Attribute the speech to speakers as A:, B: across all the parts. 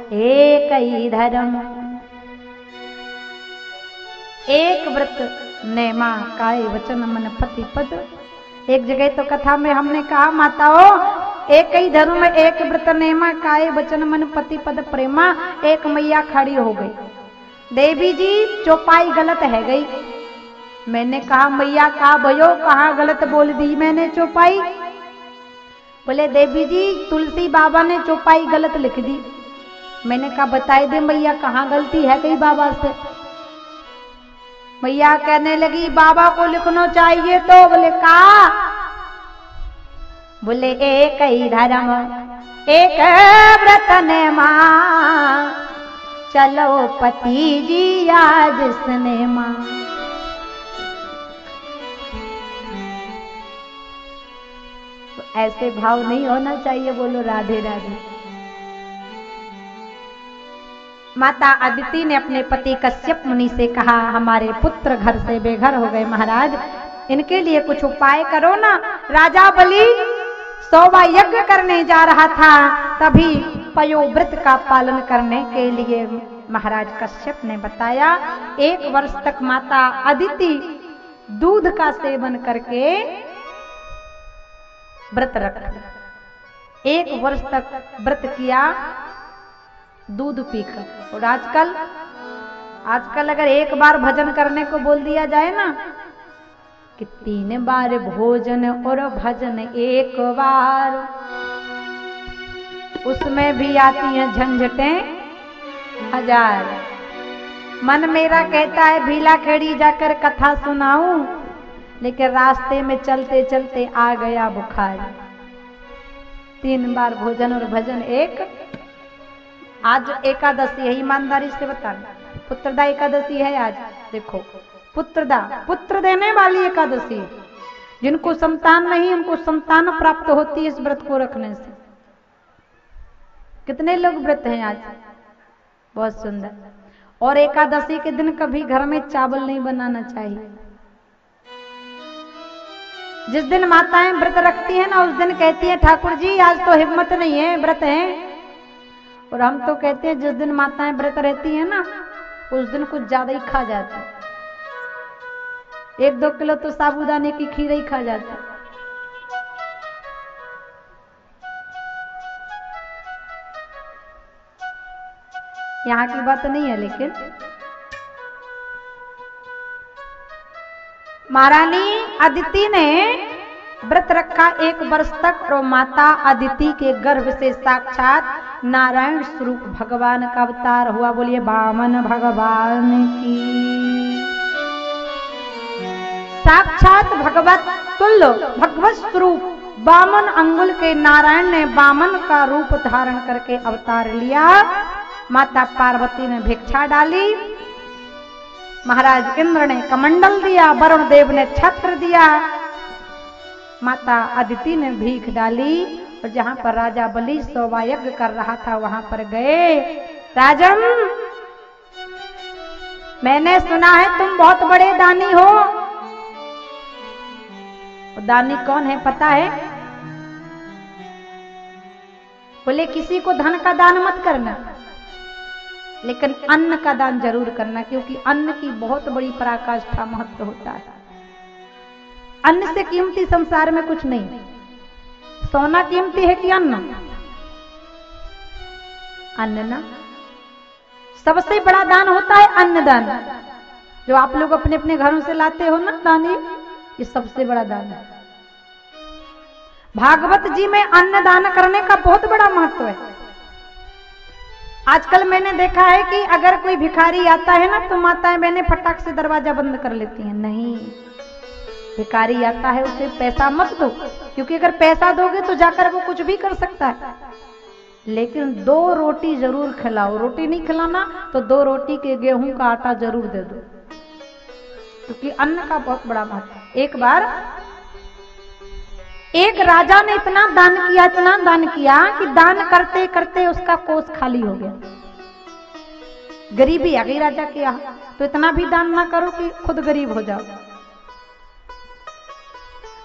A: एक ही धर्म। एक व्रत नेमा काय वचन मन पति पद। एक जगह तो कथा में हमने कहा माताओं, एक ही धर्म एक व्रत नेमा काय वचन मन पति पद प्रेमा। एक मैया खड़ी हो गई, देवी जी चौपाई गलत है गई। मैंने कहा मैया का भयो कहाँ गलत बोल दी मैंने चौपाई? बोले देवी जी तुलसी बाबा ने चौपाई गलत लिख दी। मैंने कहा बताए दे मैया कहाँ गलती है गई बाबा से? मैया कहने लगी बाबा को लिखना चाहिए तो। बोले का? बोले एक ही धर्म एक व्रत नेमा, चलो पति जी आज सिनेमा। ऐसे भाव नहीं होना चाहिए। बोलो राधे राधे। माता अदिति ने अपने पति कश्यप मुनि से कहा हमारे पुत्र घर से बेघर हो गए महाराज, इनके लिए कुछ उपाय करो ना। राजा बलि 100वां यज्ञ करने जा रहा था, तभी पयोव्रत का पालन करने के लिए महाराज कश्यप ने बताया 1 वर्ष तक माता अदिति दूध का सेवन करके व्रत रख। 1 वर्ष तक व्रत किया दूध पीकर। और आजकल अगर एक बार भजन करने को बोल दिया जाए ना कि 3 बार भोजन और भजन 1 बार, उसमें भी आती हैं झंझटें 1000। मन मेरा कहता है भीला खेड़ी जाकर कथा सुनाऊं, लेकिन रास्ते में चलते चलते आ गया बुखार। 3 बार भोजन और भजन 1। आज एकादशी है, ईमानदारी से बताना, पुत्रदा एकादशी है आज। देखो पुत्रदा, पुत्र देने वाली एकादशी। जिनको संतान नहीं उनको संतान प्राप्त होती है इस व्रत को रखने से। कितने लोग व्रत हैं आज? बहुत सुंदर। और एकादशी के दिन कभी घर में चावल नहीं बनाना चाहिए। जिस दिन माताएं व्रत रखती हैं ना उस दिन कहती है ठाकुर जी आज तो हिम्मत नहीं है, व्रत है। और हम तो कहते हैं जिस दिन माताएं व्रत रहती है ना उस दिन कुछ ज्यादा ही खा जाती, 1-2 किलो तो साबूदाने की खीर ही खा जाती। यहाँ की बात नहीं है, लेकिन महारानी अदिति ने व्रत रखा 1 वर्ष तक। और माता अदिति के गर्भ से साक्षात नारायण स्वरूप भगवान का अवतार हुआ। बोलिए वामन भगवान की। साक्षात भगवत तुल्य भगवत स्वरूप वामन अंगुल के नारायण ने वामन का रूप धारण करके अवतार लिया। माता पार्वती ने भिक्षा डाली, महाराज इंद्र ने कमंडल दिया, वरुण देव ने छत्र दिया, माता अदिति ने भीख डाली। और जहां पर राजा बलि 100वां यज्ञ कर रहा था वहां पर गए। राजन मैंने सुना है तुम बहुत बड़े दानी हो। दानी कौन है पता है? बोले किसी को धन का दान मत करना, लेकिन अन्न का दान जरूर करना, क्योंकि अन्न की बहुत बड़ी पराकाष्ठा महत्व होता है। अन्न से कीमती संसार में कुछ नहीं। सोना कीमती है कि अन्न? अन्न ना। सबसे बड़ा दान होता है अन्नदान, जो आप लोग अपने अपने घरों से लाते हो ना दानी, ये सबसे बड़ा दान है। भागवत जी में अन्न दान करने का बहुत बड़ा महत्व है। आजकल मैंने देखा है कि अगर कोई भिखारी आता है ना तो माताएं बहनें फटाक से दरवाजा बंद कर लेती हैं। नहीं, भिखारी आता है उसे पैसा मत दो, क्योंकि अगर पैसा दोगे तो जाकर वो कुछ भी कर सकता है। लेकिन 2 रोटी जरूर खिलाओ। रोटी नहीं खिलाना तो 2 रोटी के गेहूं का आटा जरूर दे दो, क्योंकि अन्न का बहुत बड़ा महत्व। एक बार एक राजा ने इतना दान किया कि दान करते करते उसका कोष खाली हो गया। गरीबी आ गई राजा के यहाँ, तो इतना भी दान ना करो कि खुद गरीब हो जाओ।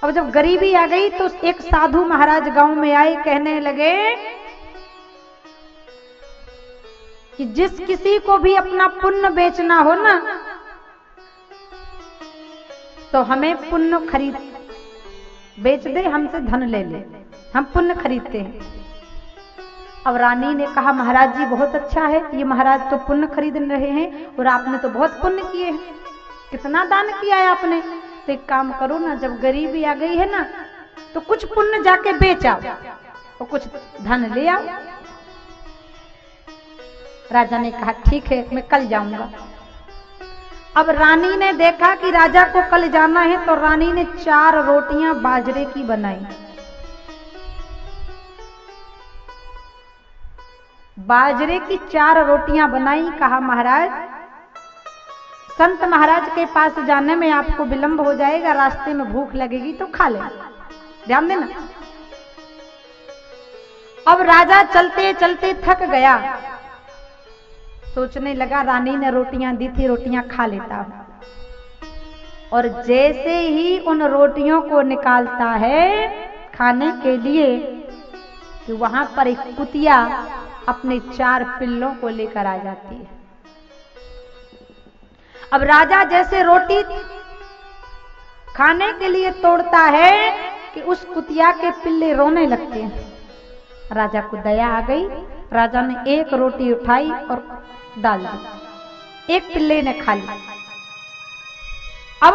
A: अब जब गरीबी आ गई तो एक साधु महाराज गांव में आए, कहने लगे कि जिस किसी को भी अपना पुण्य बेचना हो ना, तो हमें पुण्य खरीद बेच दे, हमसे धन ले ले, हम पुण्य खरीदते हैं। अब रानी ने कहा महाराज जी बहुत अच्छा है, ये महाराज तो पुण्य खरीद रहे हैं और आपने तो बहुत पुण्य किए हैं, कितना दान किया है आपने। तो एक काम करो ना, जब गरीबी आ गई है ना, तो कुछ पुण्य जाके बेच आओ और कुछ धन ले आओ। राजा ने कहा ठीक है, मैं कल जाऊंगा। अब रानी ने देखा कि राजा को कल जाना है, तो रानी ने 4 रोटियां बाजरे की बनाई। बाजरे की 4 रोटियां बनाई। कहा महाराज, संत महाराज के पास जाने में आपको विलंब हो जाएगा, रास्ते में भूख लगेगी तो खा लेना, ध्यान देना। अब राजा चलते चलते थक गया, सोचने लगा रानी ने रोटियां दी थी, रोटियां खा लेता हूं। और जैसे ही उन रोटियों को निकालता है खाने के लिए, कि वहां पर एक कुतिया अपने 4 पिल्लों को लेकर आ जाती है। अब राजा जैसे रोटी खाने के लिए तोड़ता है कि उस कुतिया के पिल्ले रोने लगते हैं। राजा को दया आ गई, राजा ने एक रोटी उठाई और डाल दी, एक पिल्ले ने खा ली। अब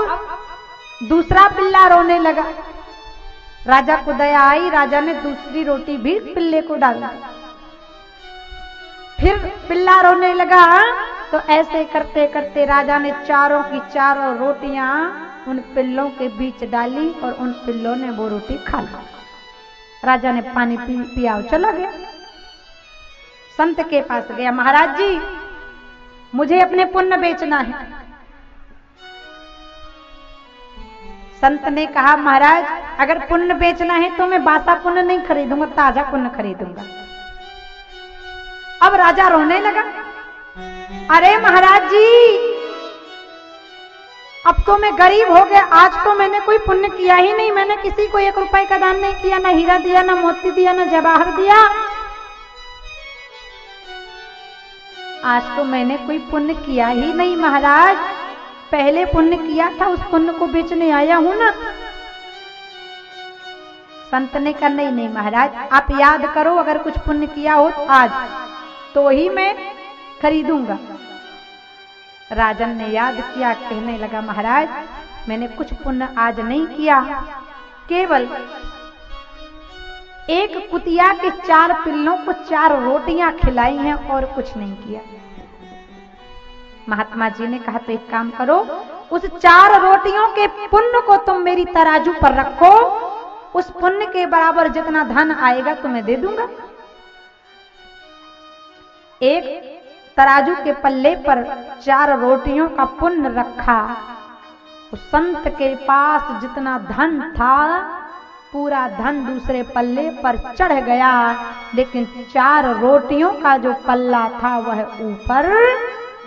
A: दूसरा पिल्ला रोने लगा, राजा को दया आई, राजा ने दूसरी रोटी भी पिल्ले को डाल दी। फिर पिल्ला रोने लगा, तो ऐसे करते करते राजा ने चारों की चारों रोटियां उन पिल्लों के बीच डाली और उन पिल्लों ने वो रोटी खा ली। राजा ने पानी पिया और चला गया। संत के पास गया, महाराज जी मुझे अपने पुण्य बेचना है। संत ने कहा महाराज अगर पुण्य बेचना है तो मैं बासा पुण्य नहीं खरीदूंगा, ताजा पुण्य खरीदूंगा। अब राजा रोने लगा, अरे महाराज जी अब तो मैं गरीब हो गया, आज तो मैंने कोई पुण्य किया ही नहीं, मैंने किसी को 1 रुपए का दान नहीं किया, ना हीरा दिया, ना मोती दिया, ना जवाहर दिया, आज तो मैंने कोई पुण्य किया ही नहीं महाराज, पहले पुण्य किया था उस पुण्य को बेचने आया हूं ना। संत ने कहा नहीं नहीं महाराज आप याद करो, अगर कुछ पुण्य किया हो आज तो ही मैं खरीदूंगा। राजन ने याद किया, कहने लगा महाराज मैंने कुछ पुण्य आज नहीं किया, केवल एक कुतिया के 4 पिल्लों को 4 रोटियां खिलाई हैं और कुछ नहीं किया। महात्मा जी ने कहा तो एक काम करो, उस 4 रोटियों के पुण्य को तुम मेरी तराजू पर रखो, उस पुण्य के बराबर जितना धन आएगा तुम्हें दे दूंगा। एक तराजू के पल्ले पर 4 रोटियों का पुण्य रखा, उस संत के पास जितना धन था पूरा धन दूसरे पल्ले पर चढ़ गया, लेकिन 4 रोटियों का जो पल्ला था वह ऊपर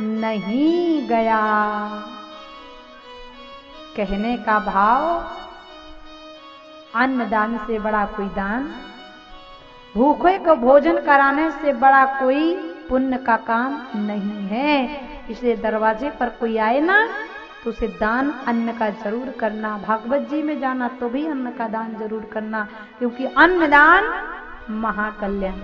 A: नहीं गया। कहने का भाव, अन्नदान से बड़ा कोई दान, भूखे को भोजन कराने से बड़ा कोई पुण्य का काम नहीं है। इसलिए दरवाजे पर कोई आए ना तो उसे दान अन्न का जरूर करना, भागवत जी में जाना तो भी अन्न का दान जरूर करना, क्योंकि अन्नदान महाकल्याण।